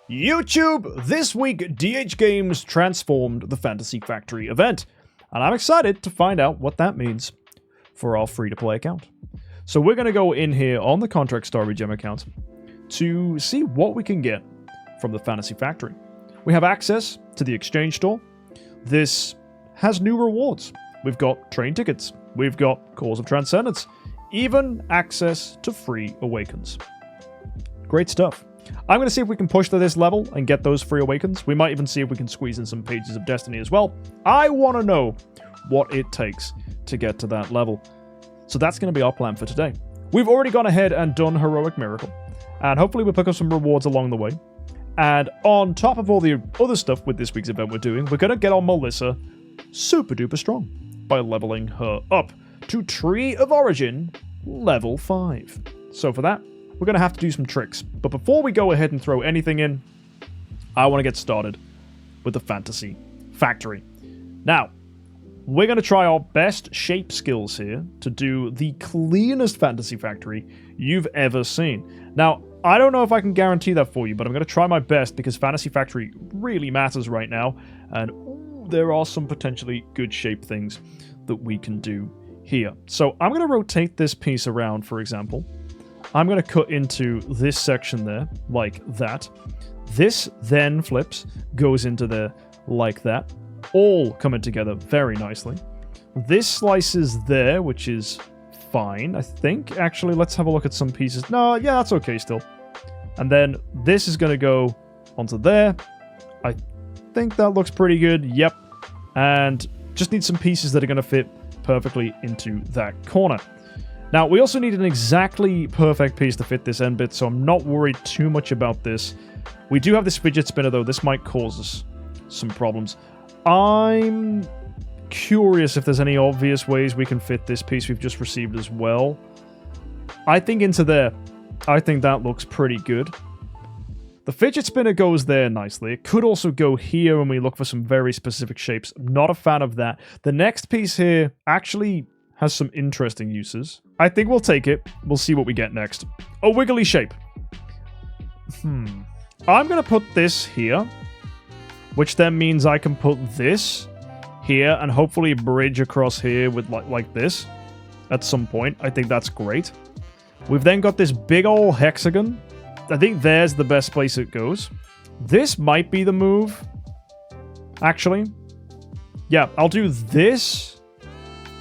YouTube! This week, DH Games transformed the Fantasy Factory event, and I'm excited to find out what that means for our free-to-play account. So we're going to go in here on the Contract Story Gem account to see what we can get from the Fantasy Factory. We have access to the exchange store. This has new rewards. We've got train tickets. We've got Cause of Transcendence. Even access to free Awakens. Great stuff. I'm going to see if we can push to this level and get those free Awakens. We might even see if we can squeeze in some Pages of Destiny as well. I want to know what it takes to get to that level. So that's going to be our plan for today. We've already gone ahead and done Heroic Miracle. And hopefully we'll pick up some rewards along the way. And on top of all the other stuff with this week's event we're doing, we're going to get on Melissa super duper strong by leveling her up to Tree of Origin level 5. So for that, we're going to have to do some tricks. But before we go ahead and throw anything in, I want to get started with the Fantasy Factory. Now, we're going to try our best shape skills here to do the cleanest Fantasy Factory you've ever seen. Now, I don't know if I can guarantee that for you, but I'm going to try my best because Fantasy Factory really matters right now. And there are some potentially good shape things that we can do here. So I'm going to rotate this piece around, for example. I'm going to cut into this section there, like that. This then flips, goes into there like that. All coming together very nicely. This slices there, which is fine, I think. Actually, let's have a look at some pieces. No, yeah, that's okay still. And then this is going to go onto there. I think that looks pretty good. Yep. And just need some pieces that are going to fit perfectly into that corner. Now, we also need an exactly perfect piece to fit this end bit, so I'm not worried too much about this. We do have this fidget spinner, though. This might cause us some problems. I'm curious if there's any obvious ways we can fit this piece we've just received as well. I think into there. I think that looks pretty good. The fidget spinner goes there nicely. It could also go here when we look for some very specific shapes. I'm not a fan of that. The next piece here actually has some interesting uses. I think we'll take it. We'll see what we get next. A wiggly shape. I'm going to put this here, which then means I can put this here and hopefully bridge across here with like this at some point. I think that's great. We've then got this big old hexagon. I think there's the best place it goes. This might be the move, actually. Yeah, I'll do this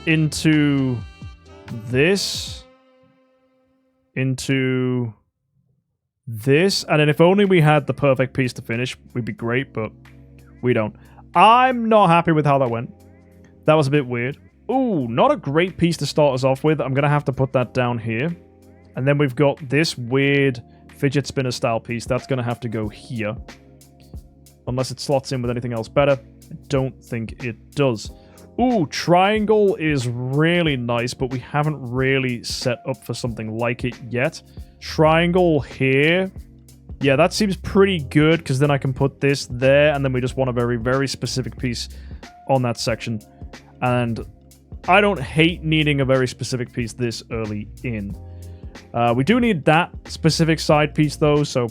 into this, into this, and then if only we had the perfect piece to finish, we'd be great, but we don't. I'm not happy with how that went. That was a bit weird. Ooh, not a great piece to start us off with. I'm going to have to put that down here. And then we've got this weird fidget spinner style piece. That's going to have to go here. Unless it slots in with anything else better. I don't think it does. Ooh, triangle is really nice, but we haven't really set up for something like it yet. Triangle here. Yeah, that seems pretty good, because then I can put this there, and then we just want a very, very specific piece on that section. And I don't hate needing a very specific piece this early in. We do need that specific side piece, though, so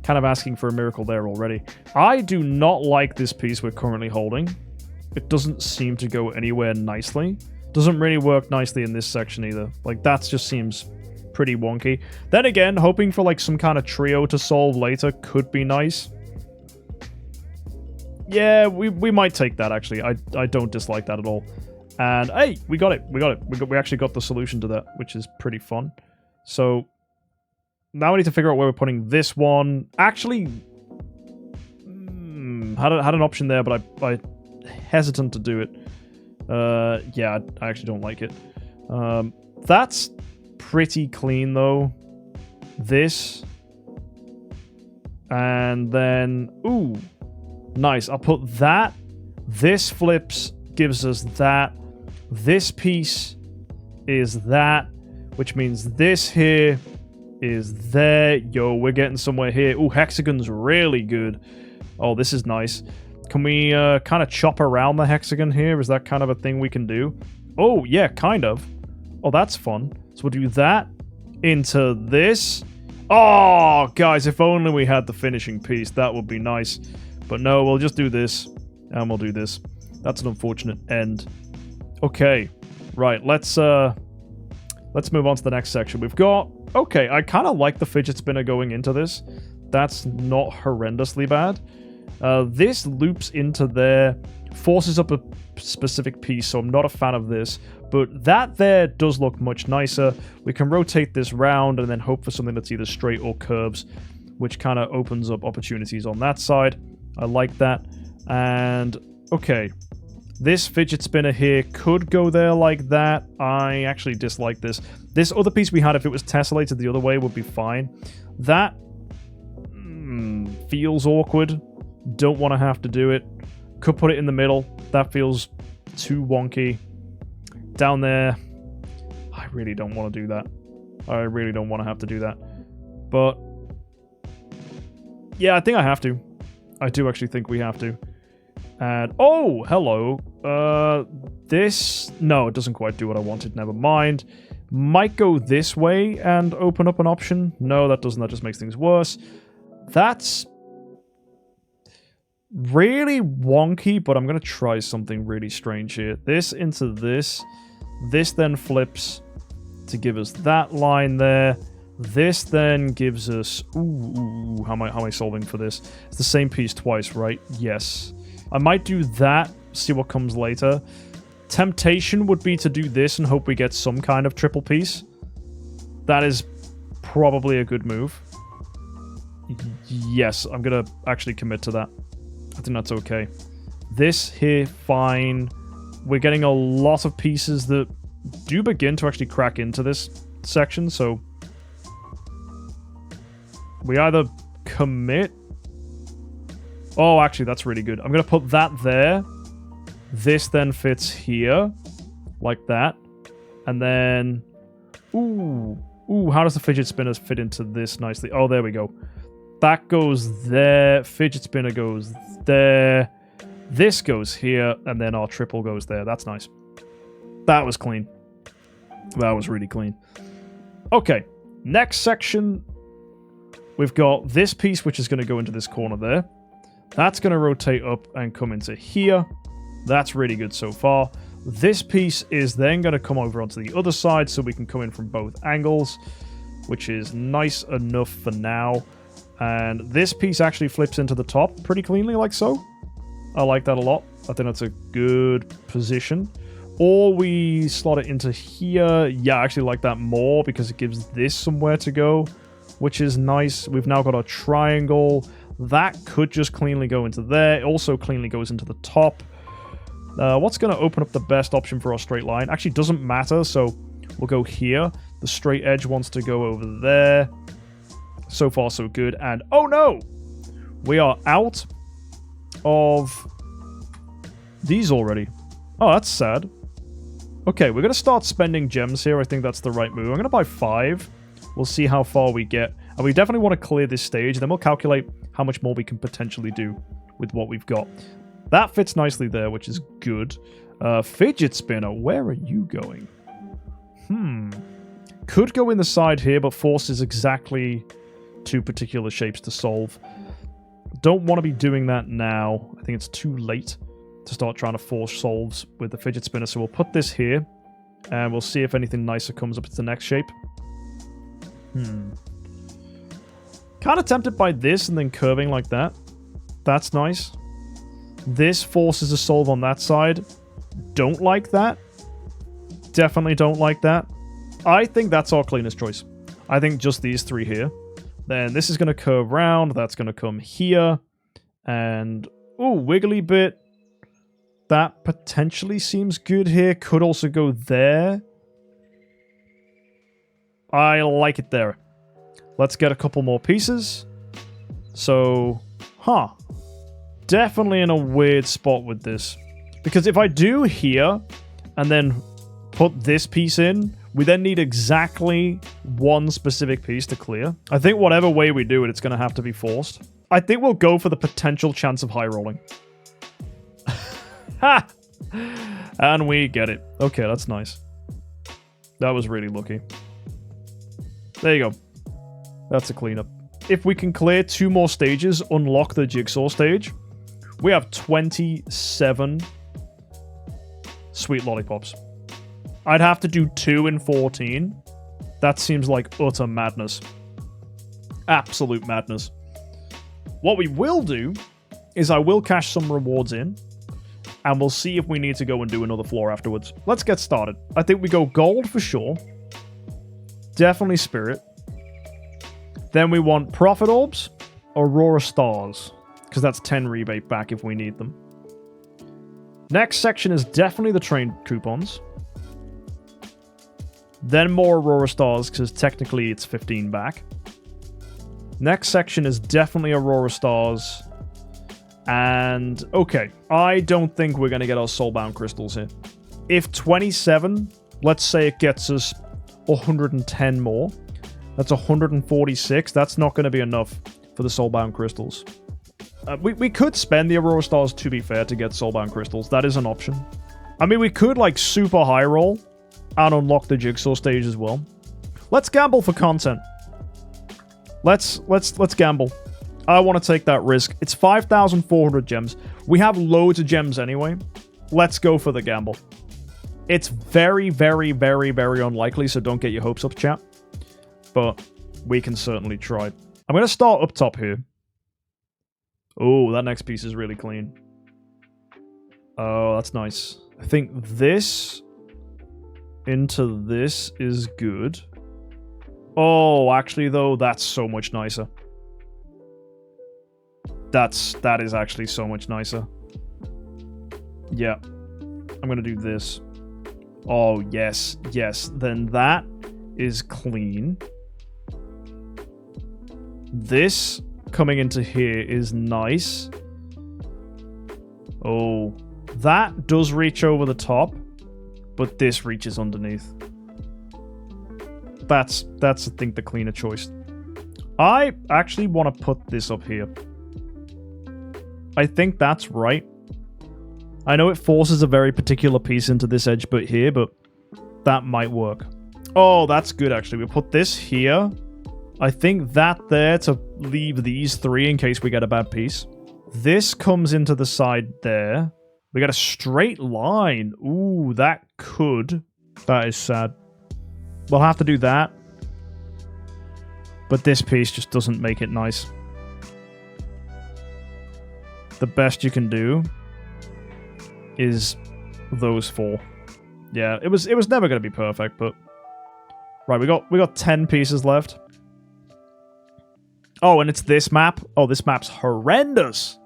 kind of asking for a miracle there already. I do not like this piece we're currently holding. It doesn't seem to go anywhere nicely. Doesn't really work nicely in this section either. Like, that just seems pretty wonky. Then again, hoping for like some kind of trio to solve later could be nice. Yeah, we might take that, actually. I don't dislike that at all. And hey, we got it. We actually got the solution to that, which is pretty fun. So now we need to figure out where we're putting this one. Actually, had an option there, but I hesitant to do it. Yeah, I actually don't like it. That's pretty clean, though. This. And then, ooh, nice. I'll put that. This flips, gives us that. This piece is that, which means this here is there. Yo, we're getting somewhere here. Ooh, hexagon's really good. Oh, this is nice. Can we kind of chop around the hexagon here? Is that kind of a thing we can do? Oh, yeah, kind of. Oh, that's fun. So we'll do that into this, Oh, guys, if only we had the finishing piece. That would be nice. But no, we'll just do this. And we'll do this. That's an unfortunate end. Okay. Right, let's move on to the next section. We've got... Okay, I kind of like the fidget spinner going into this. That's not horrendously bad. This loops into there, forces up a specific piece, so I'm not a fan of this. But that there does look much nicer. We can rotate this round and then hope for something that's either straight or curves, which kind of opens up opportunities on that side. I like that. And, okay. This fidget spinner here could go there like that. I actually dislike this. This other piece we had, if it was tessellated the other way, would be fine. That feels awkward. Don't want to have to do it. Could put it in the middle. That feels too wonky. Down there, I really don't want to do that. I really don't want to have to do that. But, yeah, I think I have to. I do actually think we have to. And, oh, hello. This, no, it doesn't quite do what I wanted. Never mind. Might go this way and open up an option. No, that doesn't. That just makes things worse. That's really wonky, but I'm going to try something really strange here. This into this. This then flips to give us that line there. This then gives us... Ooh, how am I solving for this? It's the same piece twice, right? Yes. I might do that, see what comes later. Temptation would be to do this and hope we get some kind of triple piece. That is probably a good move. Yes, I'm going to actually commit to that. I think that's okay. This here, fine. We're getting a lot of pieces that do begin to actually crack into this section, so... We either commit... Oh, actually, that's really good. I'm going to put that there. This then fits here. Like that. And then... Ooh. Ooh, how does the fidget spinner fit into this nicely? Oh, there we go. That goes there. Fidget spinner goes there. This goes here. And then our triple goes there. That's nice. That was clean. That was really clean. Okay. Next section. We've got this piece, which is going to go into this corner there. That's going to rotate up and come into here. That's really good so far. This piece is then going to come over onto the other side so we can come in from both angles, which is nice enough for now. And this piece actually flips into the top pretty cleanly like so. I like that a lot. I think that's a good position. Or we slot it into here. Yeah, I actually like that more because it gives this somewhere to go, which is nice. We've now got our triangle. That could just cleanly go into there. It also cleanly goes into the top. What's going to open up the best option for our straight line? Actually, doesn't matter, so we'll go here. The straight edge wants to go over there. So far, so good. And, oh no! We are out of these already. Oh, that's sad. Okay, we're going to start spending gems here. I think that's the right move. I'm going to buy 5. We'll see how far we get. And we definitely want to clear this stage. Then we'll calculate how much more we can potentially do with what we've got. That fits nicely there, which is good. Fidget spinner, where are you going? Could go in the side here, but forces exactly 2 particular shapes to solve. Don't want to be doing that now. I think it's too late to start trying to force solves with the fidget spinner. So we'll put this here, and we'll see if anything nicer comes up into the next shape. Kind of tempted by this and then curving like that. That's nice. This forces a solve on that side. Don't like that. Definitely don't like that. I think that's our cleanest choice. I think just these 3 here. Then this is going to curve round. That's going to come here. And, ooh, wiggly bit. That potentially seems good here. Could also go there. I like it there. Let's get a couple more pieces. So, definitely in a weird spot with this. Because if I do here, and then put this piece in, we then need exactly 1 specific piece to clear. I think whatever way we do it, it's going to have to be forced. I think we'll go for the potential chance of high rolling. Ha! And we get it. Okay, that's nice. That was really lucky. There you go. That's a cleanup. If we can clear 2 more stages, unlock the jigsaw stage, we have 27 sweet lollipops. I'd have to do 2 in 14. That seems like utter madness. Absolute madness. What we will do is I will cash some rewards in, and we'll see if we need to go and do another floor afterwards. Let's get started. I think we go gold for sure. Definitely spirit. Then we want profit orbs, Aurora stars, because that's 10 rebate back if we need them. Next section is definitely the train coupons. Then more Aurora stars, because technically it's 15 back. Next section is definitely Aurora stars. And, okay, I don't think we're going to get our soulbound crystals here. If 27, let's say it gets us 110 more. That's 146. That's not going to be enough for the soulbound crystals. We could spend the Aurora stars, to be fair, to get soulbound crystals. That is an option. I mean, we could, like, super high roll and unlock the jigsaw stage as well. Let's gamble for content. Let's gamble. I want to take that risk. It's 5,400 gems. We have loads of gems anyway. Let's go for the gamble. It's very, very, very, very unlikely, so don't get your hopes up, chat. But we can certainly try. I'm going to start up top here. Oh, that next piece is really clean. Oh, that's nice. I think this into this is good. Oh, actually, though, that's so much nicer. That is actually so much nicer. Yeah. I'm going to do this. Oh, yes. Yes. Then that is clean. This coming into here is nice. Oh. That does reach over the top, but this reaches underneath. That's I think, the cleaner choice. I actually want to put this up here. I think that's right. I know it forces a very particular piece into this edge bit here, but that might work. Oh, that's good, actually. We'll put this here. I think that there to leave these 3 in case we get a bad piece. This comes into the side there. We got a straight line. Ooh, that could. That is sad. We'll have to do that. But this piece just doesn't make it nice. The best you can do is those 4. Yeah, it was never going to be perfect, but right, we got 10 pieces left. Oh, and it's this map. Oh, this map's horrendous.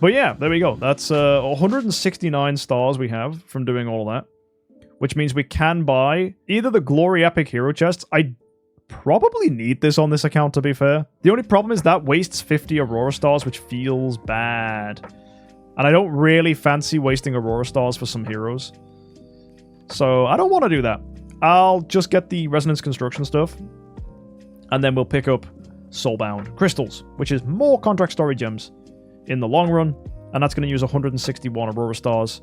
But yeah, there we go. That's 169 stars we have from doing all of that, which means we can buy either the Glory Epic Hero chests. I probably need this on this account, to be fair. The only problem is that wastes 50 Aurora stars, which feels bad. And I don't really fancy wasting Aurora stars for some heroes. So I don't want to do that. I'll just get the Resonance Construction stuff. And then we'll pick up Soulbound Crystals, which is more Contract Story Gems in the long run. And that's going to use 161 Aurora stars.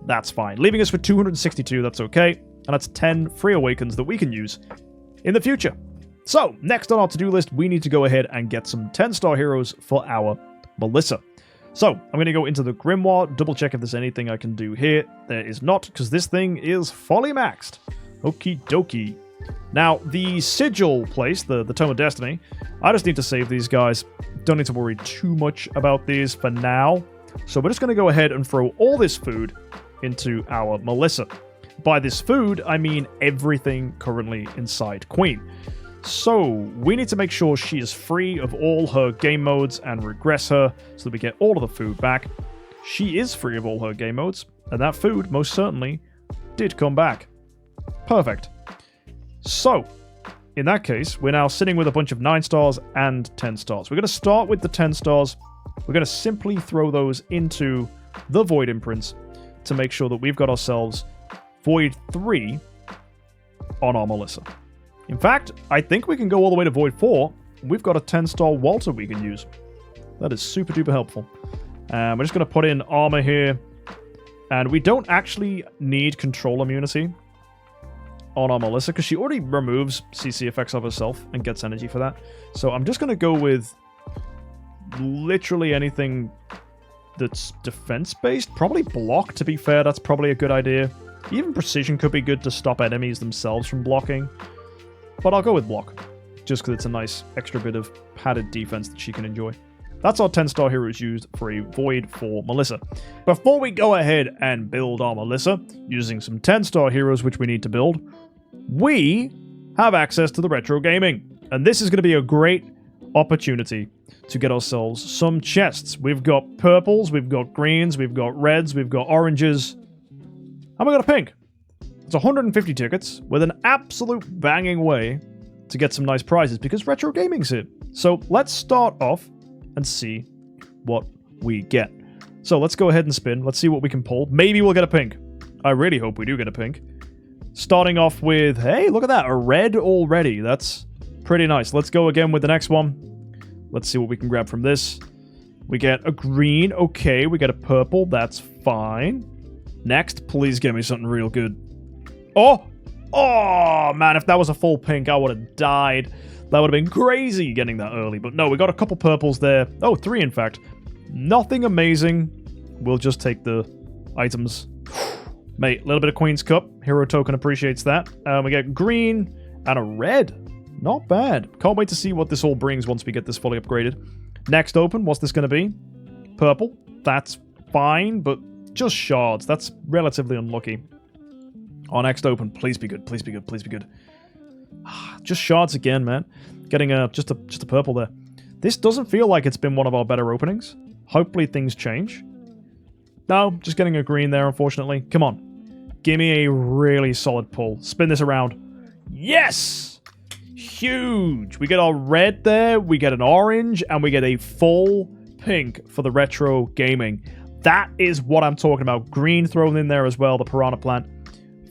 That's fine. Leaving us with 262, that's okay. And that's 10 free Awakens that we can use in the future. So, next on our to-do list, we need to go ahead and get some 10-star heroes for our Melissa. So, I'm going to go into the Grimoire, double check if there's anything I can do here. There is not, because this thing is fully maxed. Okie dokie. Now, the Sigil place, the Tome of Destiny, I just need to save these guys. Don't need to worry too much about these for now. So we're just going to go ahead and throw all this food into our Melissa. By this food, I mean everything currently inside Queen. So we need to make sure she is free of all her game modes and regress her so that we get all of the food back. She is free of all her game modes, and that food most certainly did come back. Perfect. So, in that case, we're now sitting with a bunch of 9 stars and 10 stars. We're going to start with the 10 stars. We're going to simply throw those into the Void Imprints to make sure that we've got ourselves Void 3 on our Melissa. In fact, I think we can go all the way to Void 4. We've got a 10-star Walter we can use. That is super duper helpful. We're just going to put in armor here. And we don't actually need control immunity. on our Melissa, because she already removes CC effects of herself and gets energy for that. So I'm just going to go with literally anything that's defense-based. Probably block, to be fair. That's probably a good idea. Even precision could be good to stop enemies themselves from blocking. But I'll go with block, just because it's a nice extra bit of padded defense that she can enjoy. That's our 10-star heroes used for a void for Melissa. Before we go ahead and build our Melissa, using some 10-star heroes which we need to build, we have access to the retro gaming. And this is going to be a great opportunity to get ourselves some chests. We've got purples, we've got greens, we've got reds, we've got oranges, and we got a pink. It's 150 tickets with an absolute banging way to get some nice prizes because retro gaming's here. So let's start off and see what we get. So let's go ahead and spin. Let's see what we can pull. Maybe we'll get a pink. I really hope we do get a pink. Starting off with, hey, look at that, a red already. That's pretty nice. Let's go again with the next one. Let's see what we can grab from this. We get a green. Okay, we get a purple. That's fine. Next, please give me something real good. Oh! Oh, man, if that was a full pink, I would have died. That would have been crazy getting that early. But no, we got a couple purples there. Oh, 3 in fact. Nothing amazing. We'll just take the items. Mate, a little bit of Queen's Cup. Hero token appreciates that. We get green and a red. Not bad. Can't wait to see what this all brings once we get this fully upgraded. Next open, what's this going to be? Purple. That's fine, but just shards. That's relatively unlucky. Our next open, please be good, please be good, please be good. Just shards again, man. Getting just a purple there. This doesn't feel like it's been one of our better openings. Hopefully things change. No, just getting a green there, unfortunately. Come on. Give me a really solid pull. Spin this around. Yes! Huge! We get our red there, we get an orange, and we get a full pink for the retro gaming. That is what I'm talking about. Green thrown in there as well, the piranha plant.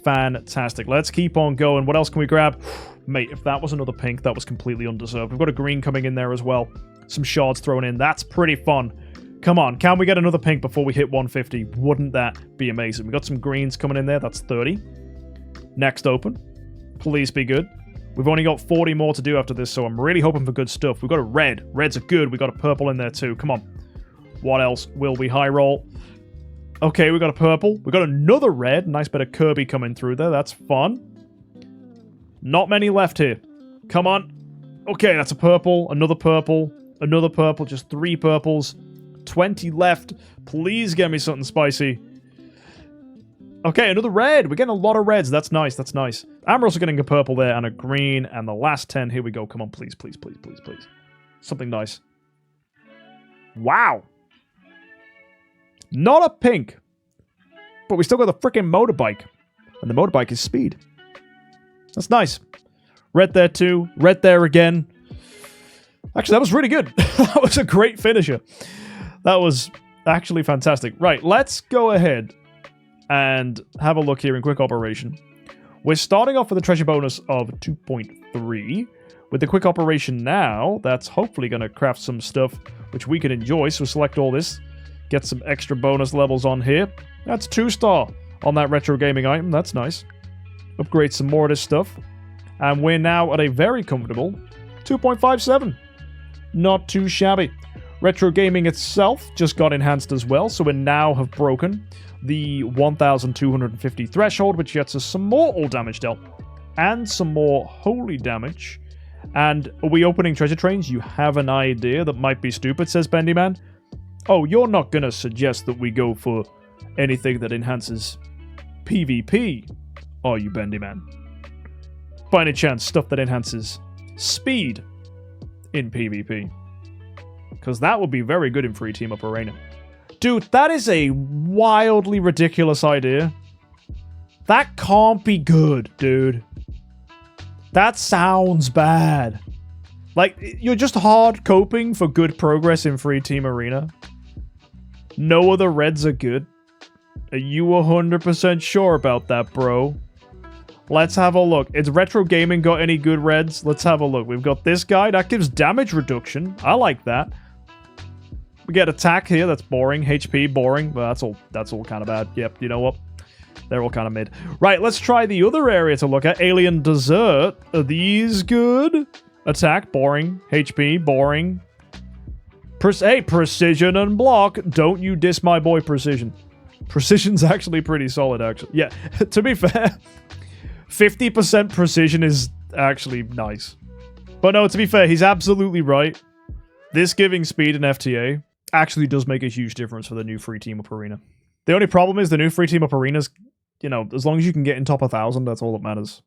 Fantastic. Let's keep on going. What else can we grab? Mate, if that was another pink, that was completely undeserved. We've got a green coming in there as well. Some shards thrown in. That's pretty fun. Come on, can we get another pink before we hit 150? Wouldn't that be amazing? We got some greens coming in there. That's 30. Next open. Please be good. We've only got 40 more to do after this, so I'm really hoping for good stuff. We've got a red. Reds are good. We got a purple in there too. Come on. What else will we high roll? Okay, we got a purple. We got another red. Nice bit of Kirby coming through there. That's fun. Not many left here. Come on. Okay, that's a purple. Another purple. Another purple. Just 3 purples. 20 left. Please get me something spicy. Okay, another red. We're getting a lot of reds. That's nice. That's nice. I'm also getting a purple there and a green. And the last 10. Here we go. Come on, please, please, please, please, please. Something nice. Wow. Not a pink. But we still got the freaking motorbike. And the motorbike is speed. That's nice. Red there too. Red there again. Actually, that was really good. That was a great finisher. That was actually fantastic. Right, let's go ahead and have a look here in quick operation. We're starting off with a treasure bonus of 2.3. With the quick operation now, that's hopefully going to craft some stuff which we can enjoy. So select all this. Get some extra bonus levels on here. That's 2-star on that retro gaming item. That's nice. Upgrade some more of this stuff. And we're now at a very comfortable 2.57. Not too shabby. Retro gaming itself just got enhanced as well. So we now have broken the 1,250 threshold, which gets us some more all damage dealt. And some more holy damage. And are we opening treasure trains? You have an idea that might be stupid, says Bendyman. Oh, you're not going to suggest that we go for anything that enhances PvP, are you, Bendyman? By any chance, stuff that enhances speed in PvP? Because that would be very good in free team-up arena. Dude, that is a wildly ridiculous idea. That can't be good, dude. That sounds bad. Like, you're just hard coping for good progress in free team arena. No other reds are good. Are you 100% sure about that, bro? Let's have a look. Is retro gaming got any good reds? Let's have a look. We've got this guy. That gives damage reduction. I like that. We get attack here. That's boring. HP, boring. But that's all kind of bad. Yep, you know what? They're all kind of mid. Right, let's try the other area to look at. Alien Dessert. Are these good? Attack, boring. HP, boring. Hey, Precision and Block. Don't you diss my boy Precision. Precision's actually pretty solid, actually. Yeah, to be fair, 50% Precision is actually nice. But no, to be fair, he's absolutely right. This giving speed in FTA actually does make a huge difference for the new free team-up arena. The only problem is the new free team-up arenas, you know, as long as you can get in top 1,000, that's all that matters.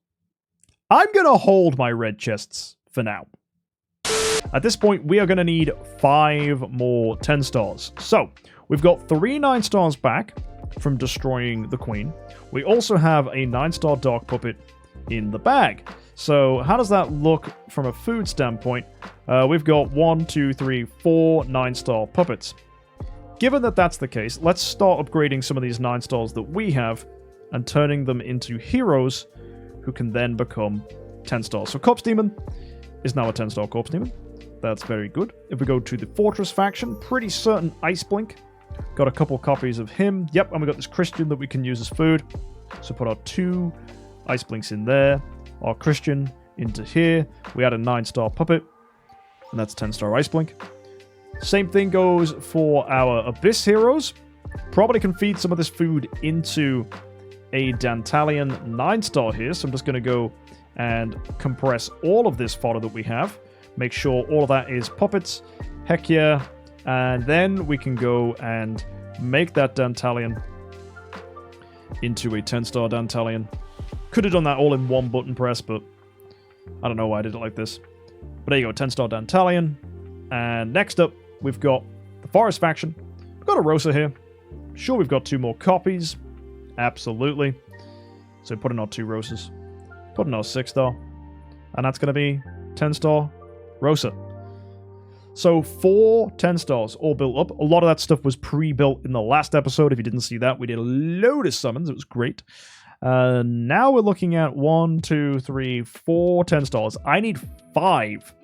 I'm going to hold my red chests for now. At this point, we are going to need 5 more 10 stars. So, we've got 3 9 stars back from destroying the queen. We also have a 9-star dark puppet in the bag. So, how does that look from a food standpoint? We've got 1, 2, 3, 4 9-star puppets. Given that that's the case, let's start upgrading some of these 9 stars that we have and turning them into heroes who can then become 10 stars. So Corpse Demon is now a 10-star Corpse Demon. That's very good. If we go to the Fortress faction, pretty certain Ice Blink. Got a couple copies of him. Yep, and we got this Christian that we can use as food. So put our 2 Ice Blinks in there. Our Christian into here. We add a 9-star puppet. And that's 10-star Ice Blink. Same thing goes for our Abyss heroes. Probably can feed some of this food into a Dantalian 9-star here. So I'm just going to go and compress all of this fodder that we have. Make sure all of that is puppets. Heck yeah. And then we can go and make that Dantalian into a 10-star Dantalian. Could have done that all in one button press, but I don't know why I did it like this. But there you go, 10-star Dantalian. And next up, we've got the Forest faction. We've got a Rosa here. Sure, we've got 2 more copies. Absolutely. So put in our 2 Rosas. Put in our 6-star. And that's going to be 10-star Rosa. So 4 10 stars all built up. A lot of that stuff was pre-built in the last episode. If you didn't see that, we did a load of summons. It was great. Now we're looking at 1, 2, 3, 4 10 stars. I need 5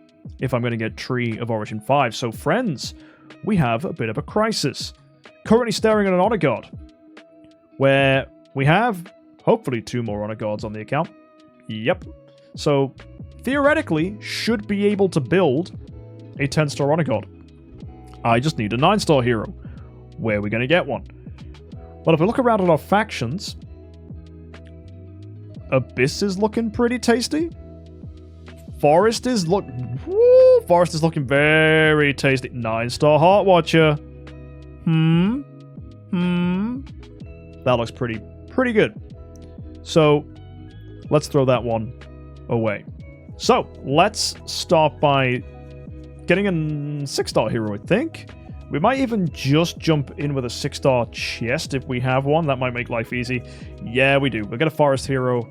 if I'm going to get Tree of Origin 5. So friends, we have a bit of a crisis. Currently staring at an Honor Guard, where we have hopefully 2 more Honor Guards on the account. Yep. So theoretically should be able to build a 10-star Honor Guard. I just need a 9-star hero. Where are we going to get one? Well, if we look around at our factions, Abyss is looking pretty tasty. Forest is looking very tasty. 9-star Heart Watcher. That looks pretty good. So let's throw that one away. So let's start by getting a 6-star hero, I think. We might even just jump in with a 6-star chest if we have one. That might make life easy. Yeah, we do. We'll get a Forest hero,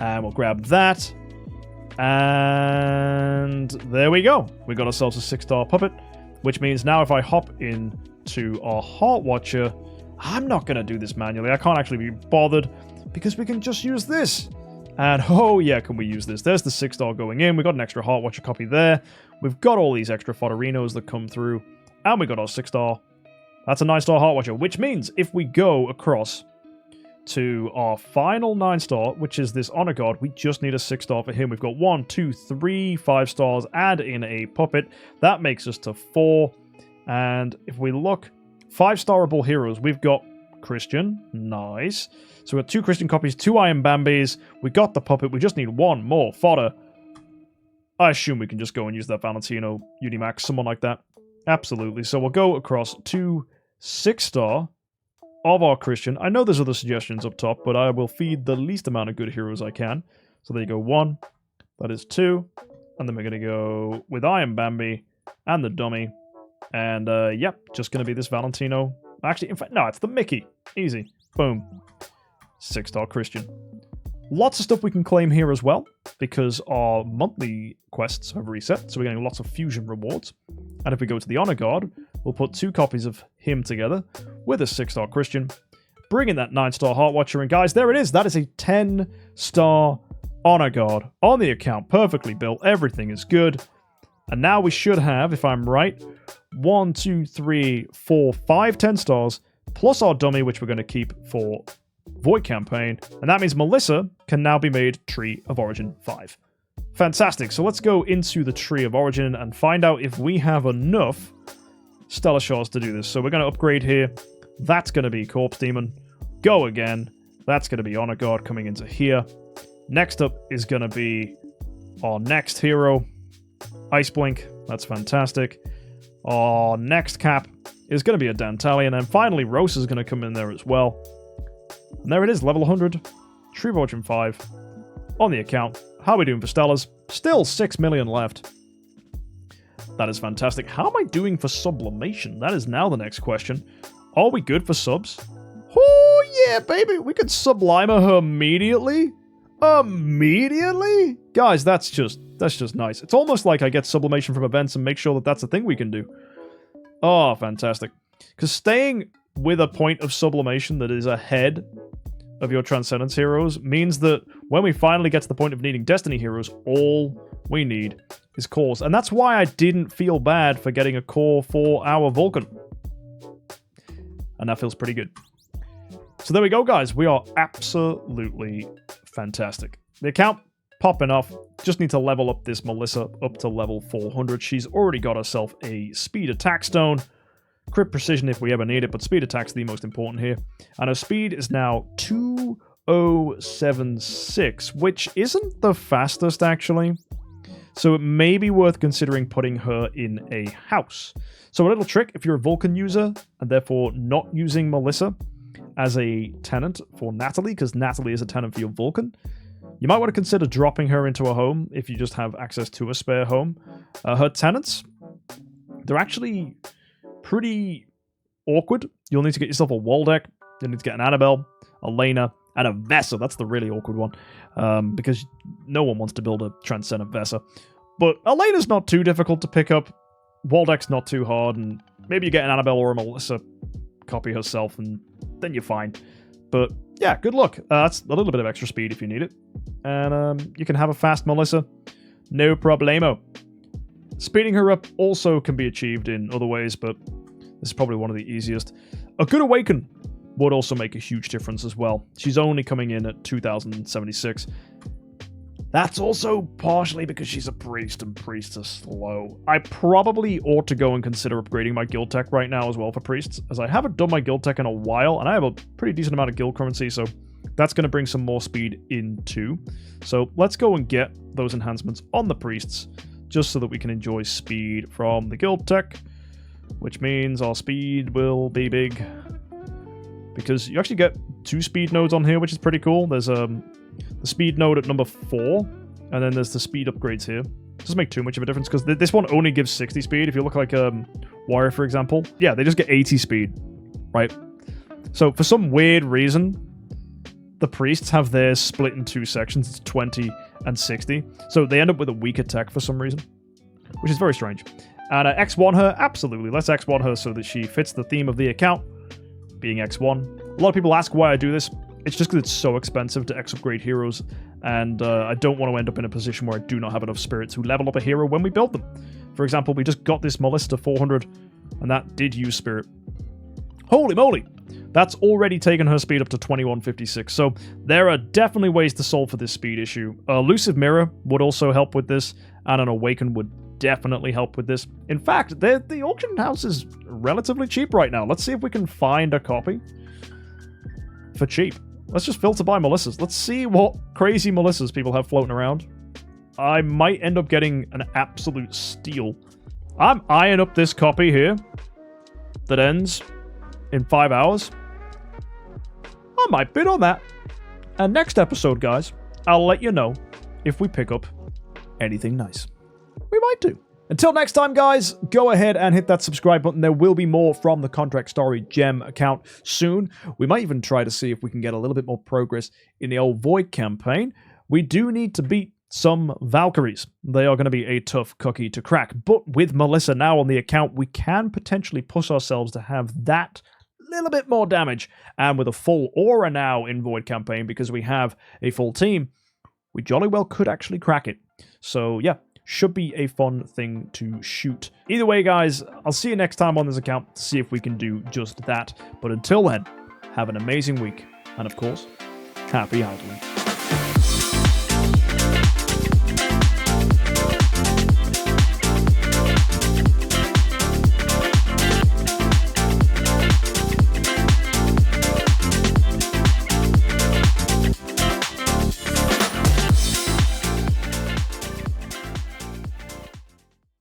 and we'll grab that. And there we go. We got ourselves a 6-star puppet, which means now if I hop in to our Heart Watcher, I'm not going to do this manually. I can't actually be bothered because we can just use this. And oh yeah, can we use this? There's the 6-star going in. We got an extra Heart Watcher copy there. We've got all these extra Fodderinos that come through. And we got our 6-star. That's a 9-star Heart Watcher, which means if we go across to our final 9-star, which is this Honor Guard, we just need a 6-star for him. We've got 1, 2, 3 5 stars, add in a puppet. That makes us to 4. And if we look, 5-starable heroes, we've got Christian. Nice. So we've got 2 Christian copies, 2 Iron Bambis. We got the puppet. We just need 1 more fodder. I assume we can just go and use that Valentino, Unimax, someone like that. Absolutely. So we'll go across to 6-star of our Christian. I know there's other suggestions up top, but I will feed the least amount of good heroes I can. So there you go, 1. That is 2. And then we're going to go with Iron Bambi and the dummy. And, yep, just going to be this Valentino. Actually, in fact, no, it's the Mickey. Easy. Boom. 6-star Christian. Lots of stuff we can claim here as well, because our monthly quests have reset, so we're getting lots of fusion rewards. And if we go to the Honor Guard, we'll put 2 copies of him together with a 6-star Christian, bring in that 9-star Heart Watcher, and guys, there it is. That is a 10-star Honor Guard on the account, perfectly built. Everything is good. And now we should have, if I'm right, 1, 2, 3, 4, 5 10 stars, plus our dummy, which we're going to keep for Void Campaign, and that means Melissa can now be made Tree of Origin 5. Fantastic, so let's go into the Tree of Origin and find out if we have enough Stellar Shards to do this. So we're going to upgrade here. That's going to be Corpse Demon. Go again. That's going to be Honor Guard coming into here. Next up is going to be our next hero, Ice Blink. That's fantastic. Our next cap is going to be a Dantali, and then finally Rose is going to come in there as well. And there it is, level 100, Tree of Origin 5 on the account. How are we doing for Stellars? Still 6 million left. That is fantastic. How am I doing for sublimation? That is now the next question. Are we good for subs? Oh yeah, baby, we could sublime her immediately. Immediately? Guys, that's just nice. It's almost like I get sublimation from events and make sure that that's a thing we can do. Oh, fantastic. Because staying with a point of sublimation that is ahead of your Transcendence heroes means that when we finally get to the point of needing Destiny heroes, all we need is cores. And that's why I didn't feel bad for getting a core for our Vulcan. And that feels pretty good. So there we go, guys. We are absolutely fantastic. The account popping off. Just need to level up this Melissa up to level 400. She's already got herself a speed attack stone. Crit precision if we ever need it, but speed attack's the most important here. And her speed is now 2076, which isn't the fastest, actually. So it may be worth considering putting her in a house. So a little trick, if you're a Vulcan user, and therefore not using Melissa as a tenant for Natalie, because Natalie is a tenant for your Vulcan, you might want to consider dropping her into a home if you just have access to a spare home. Her tenants, they're actually pretty awkward. You'll need to get yourself a Waldeck. You'll need to get an Annabelle, a Lena, and a Vesa. That's the really awkward one, because no one wants to build a Transcendent Vesa. But Elena's not too difficult to pick up. Waldeck's not too hard, and maybe you get an Annabelle or a Melissa copy herself, and then you're fine. But yeah, good luck. That's a little bit of extra speed if you need it. And you can have a fast Melissa. No problemo. Speeding her up also can be achieved in other ways, but this is probably one of the easiest. A good Awaken would also make a huge difference as well. She's only coming in at 2076. That's also partially because she's a priest, and priests are slow. I probably ought to go and consider upgrading my guild tech right now as well for priests, as I haven't done my guild tech in a while, and I have a pretty decent amount of guild currency, so that's going to bring some more speed in too. So let's go and get those enhancements on the priests, just so that we can enjoy speed from the guild tech, which means our speed will be big. Because you actually get 2 speed nodes on here, which is pretty cool. There's the speed node at number 4, and then there's the speed upgrades here. Doesn't make too much of a difference, because this one only gives 60 speed. If you look like Warrior, for example, yeah, they just get 80 speed, right? So for some weird reason, the priests have theirs split in 2 sections. It's 20 and 60. So they end up with a weaker tech for some reason, which is very strange. And X1 her, absolutely. Let's X1 her so that she fits the theme of the account, being X1. A lot of people ask why I do this. It's just because it's so expensive to X-upgrade heroes, and I don't want to end up in a position where I do not have enough spirits to level up a hero when we build them. For example, we just got this Melissa to 400, and that did use spirit. Holy moly! That's already taken her speed up to 2156, so there are definitely ways to solve for this speed issue. Elusive Mirror would also help with this, and an Awaken would definitely help with this. In fact, the auction house is relatively cheap right now. Let's see if we can find a copy for cheap. Let's just filter by Melissas. Let's see what crazy Melissas people have floating around. I might end up getting an absolute steal. I'm eyeing up this copy here that ends in 5 hours. I might bid on that. And next episode, guys, I'll let you know if we pick up anything nice. We might do. Until next time, guys, go ahead and hit that subscribe button. There will be more from the Contract Story Gem account soon. We might even try to see if we can get a little bit more progress in the old Void campaign. We do need to beat some Valkyries. They are going to be a tough cookie to crack. But with Melissa now on the account, we can potentially push ourselves to have that little bit more damage. And with a full aura now in Void campaign, because we have a full team, we jolly well could actually crack it. So, yeah. Should be a fun thing to shoot. Either way, guys, I'll see you next time on this account to see if we can do just that. But until then, have an amazing week. And of course, happy idling.